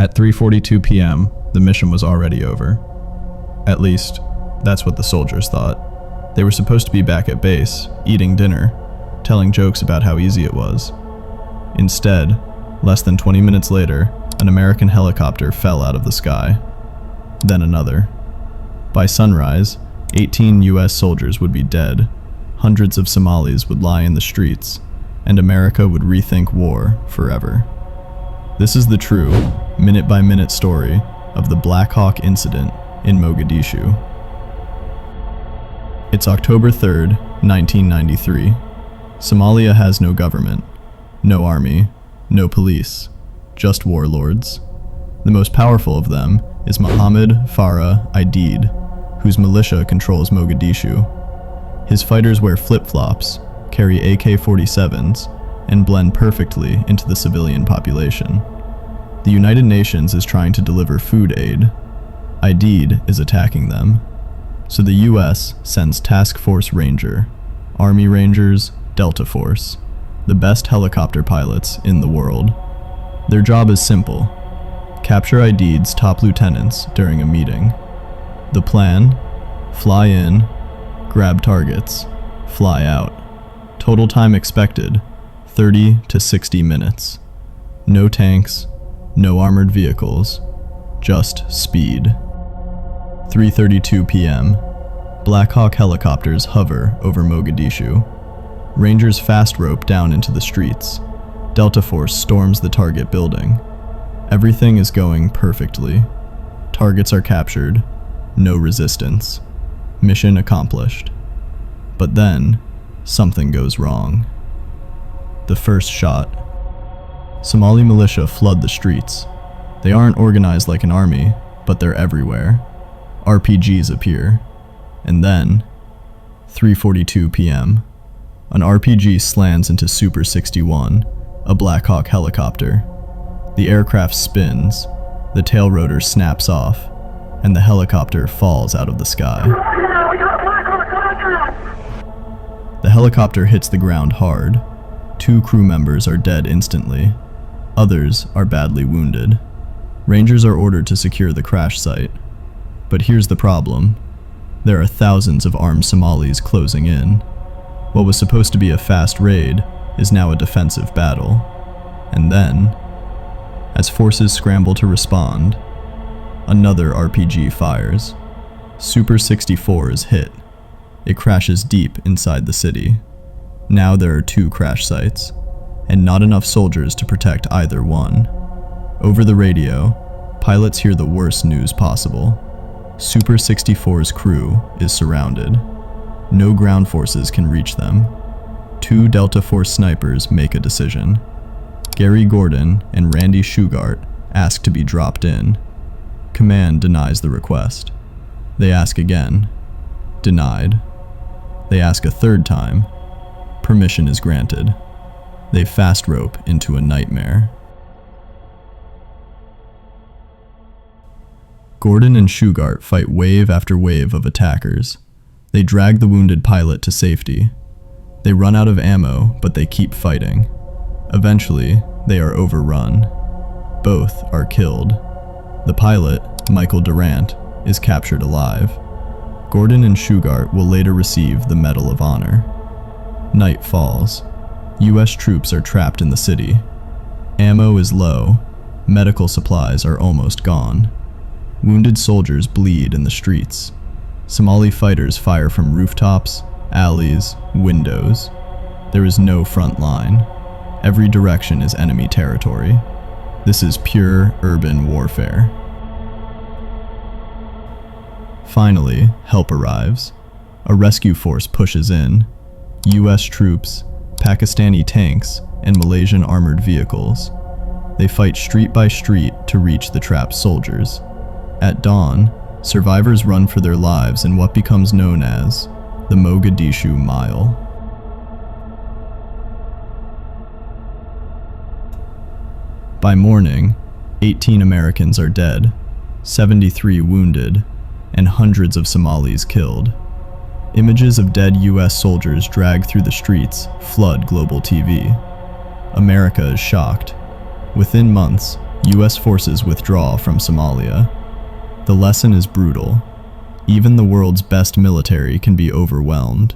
At 3:42 p.m., the mission was already over. At least, that's what the soldiers thought. They were supposed to be back at base, eating dinner, telling jokes about how easy it was. Instead, less than 20 minutes later, an American helicopter fell out of the sky. Then another. By sunrise, 18 US soldiers would be dead, hundreds of Somalis would lie in the streets, and America would rethink war forever. This is the true, minute-by-minute story of the Black Hawk incident in Mogadishu. It's October 3rd, 1993. Somalia has no government, no army, no police, just warlords. The most powerful of them is Mohammed Farah Aidid, whose militia controls Mogadishu. His fighters wear flip-flops, carry AK-47s, and blend perfectly into the civilian population. The United Nations is trying to deliver food aid. Aidid is attacking them. So the US sends Task Force Ranger, Army Rangers, Delta Force, the best helicopter pilots in the world. Their job is simple: capture Aidid's top lieutenants during a meeting. The plan: fly in, grab targets, fly out. Total time expected, 30 to 60 minutes. No tanks, no armored vehicles, just speed. 3:32 p.m. Black Hawk helicopters hover over Mogadishu. Rangers fast rope down into the streets. Delta Force storms the target building. Everything is going perfectly. Targets are captured. No resistance. Mission accomplished. But then, something goes wrong. The first shot. Somali militia flood the streets. They aren't organized like an army, but they're everywhere. RPGs appear. And then, 3:42 p.m., an RPG slams into Super 61, a Black Hawk helicopter. The aircraft spins, the tail rotor snaps off, and the helicopter falls out of the sky. The helicopter hits the ground hard. 2 crew members are dead instantly. Others are badly wounded. Rangers are ordered to secure the crash site. But here's the problem. There are thousands of armed Somalis closing in. What was supposed to be a fast raid is now a defensive battle. And then, as forces scramble to respond, another RPG fires. Super 64 is hit. It crashes deep inside the city. Now there are 2 crash sites, and not enough soldiers to protect either one. Over the radio, pilots hear the worst news possible. Super 64's crew is surrounded. No ground forces can reach them. 2 Delta Force snipers make a decision. Gary Gordon and Randy Shugart ask to be dropped in. Command denies the request. They ask again. Denied. They ask a third time. Permission is granted. They fast rope into a nightmare. Gordon and Shugart fight wave after wave of attackers. They drag the wounded pilot to safety. They run out of ammo, but they keep fighting. Eventually, they are overrun. Both are killed. The pilot, Michael Durant, is captured alive. Gordon and Shugart will later receive the Medal of Honor. Night falls. US troops are trapped in the city. Ammo is low. Medical supplies are almost gone. Wounded soldiers bleed in the streets. Somali fighters fire from rooftops, alleys, windows. There is no front line. Every direction is enemy territory. This is pure urban warfare. Finally, help arrives. A rescue force pushes in. US troops, Pakistani tanks, and Malaysian armored vehicles. They fight street by street to reach the trapped soldiers. At dawn, survivors run for their lives in what becomes known as the Mogadishu Mile. By morning, 18 Americans are dead, 73 wounded, and hundreds of Somalis killed. Images of dead US soldiers dragged through the streets flood global TV. America is shocked. Within months, US forces withdraw from Somalia. The lesson is brutal. Even the world's best military can be overwhelmed.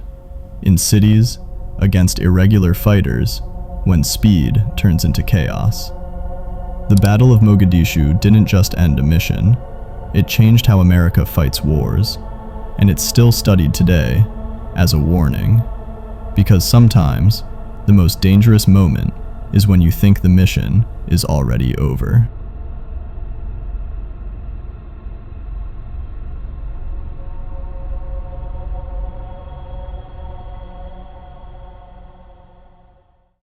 In cities, against irregular fighters, when speed turns into chaos. The Battle of Mogadishu didn't just end a mission, it changed how America fights wars, and it's still studied today as a warning. Because sometimes, the most dangerous moment is when you think the mission is already over.